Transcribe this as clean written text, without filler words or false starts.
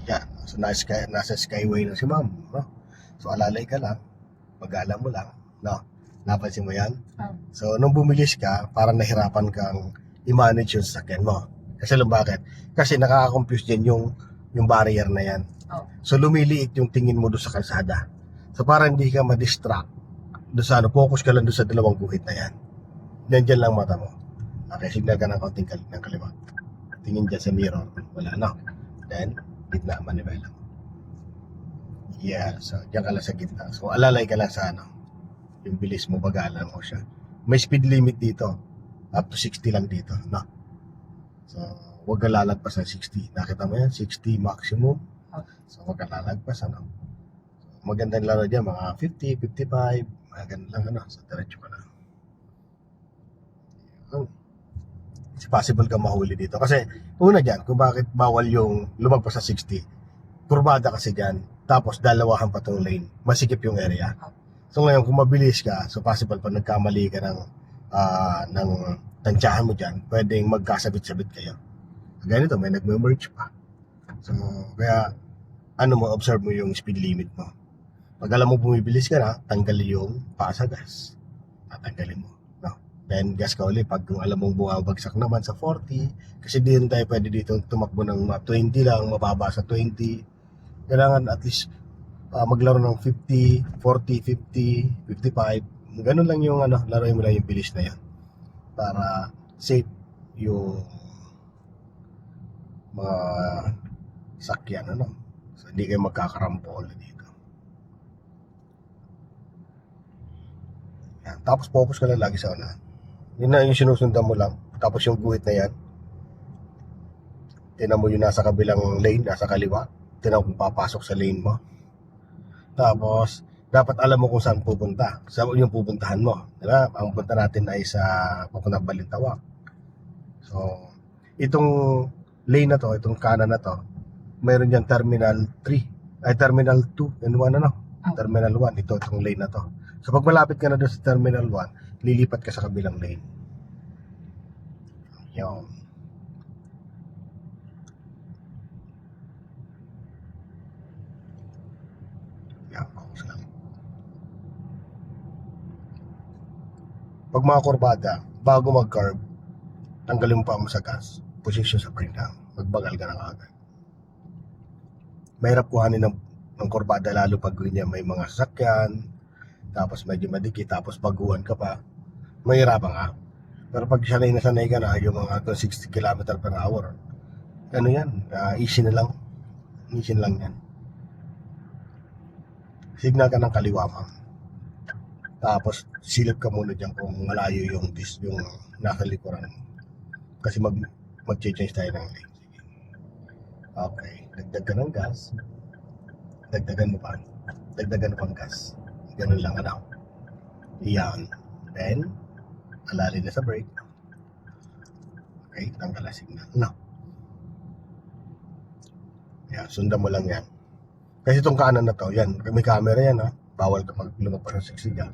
Yan. So, nasa skyway na si ma'am. No? So, alalay ka lang. Pag-alam mo lang. No? Napansin mo yan? So, nung bumilis ka, parang nahirapan kang i-manage yung sasakyan mo. Kasi alam bakit? Kasi nakaka-confuse din yung barrier na yan. So, lumiliit yung tingin mo doon sa kalsada. So, parang hindi ka ma-distract. Doon sa focus ka lang doon sa dalawang guhit na yan. Diyan lang mata mo. Okay, signal ka ng konting ng kaliwa. Tingin dyan sa mirror. Wala na. Then, gitna, manibela. Yeah, so diyan ka lang sa gitna. So, alalay ka lang sa yung bilis mo, pag-alam mo siya. May speed limit dito. Up to 60 lang dito. No? So, huwag ka lalagpas ng 60. Nakita mo yan? 60 maximum. So, huwag ka lalagpas. So, magandang laro dyan, mga 50, 55. Mga ganun lang. So, diretso ka lang. It's possible ka mahuli dito. Kasi, una dyan, kung bakit bawal yung lumagpas sa 60. Kurbada kasi dyan. Tapos, dalawahan pa tong lane. Masikip yung area. So, ngayon, kung mabilis ka, so possible pa nagkamali ka ng tansyahan mo dyan, pwedeng magkasabit-sabit kayo. Ganito, may nagme-merge pa. So, kaya, observe mo yung speed limit mo. Pag alam mo bumibilis ka na, tanggalin yung paa sa gas. Tatanggalin mo. No? Then, gas ka ulit. Pag kung alam mong bumabagsak naman sa 40, kasi di rin tayo pwede dito tumakbo ng 20 lang, mababa sa 20. Kailangan at least maglaro ng 50, 40, 50, 55. Ganun lang yung laruin mo lang yung bilis na yan. Para safe yung mga sakyan, So, hindi kayo magkakarampol dito. Yan. Tapos, focus ka lang lagi sa unahan. Yun na yung sinusundan mo lang. Tapos, yung guhit na yan, tinan mo yung nasa kabilang lane, nasa kaliwa. Tinan mo kung papasok sa lane mo. Tapos, dapat alam mo kung saan pupunta. Saan yung pupuntahan mo. Diba? Ang punta natin ay sa papuntang Balintawak. So, itong lane na to, itong kanan na to, mayroon dyan Terminal 3. Ay, Terminal 2. Terminal 1. Itong lane na to. So, pag malapit ka na doon sa Terminal 1, lilipat ka sa kabilang lane. Yun. Pag mga kurbada, bago mag-curve, tanggalin mo pa mo sa gas, position sa brake down, magbagal ka na agad. Mahirap kuhanin ng kurbada lalo pag ganyan may mga sasakyan, tapos medyo madikit, tapos baguhan ka pa, mahirapan ka. Pero pag sanay ka na, yung mga 60 km per hour, easy na lang. Easy lang yan. Signal ka ng kaliwa, ma'am. Tapos silip ka muna dyan kung malayo yung nasa likuran. Kasi mag-change tayo ng lane. Okay, dagdag ka ng gas. Dagdagan mo pang gas. Ganun lang Iyan. Then, alali na sa brake. Okay, tanggal na signal. Yan, sundan mo lang yan. Kasi itong kanan na to, yan, may camera yan Bawal ka lumagpas sa 60 yan.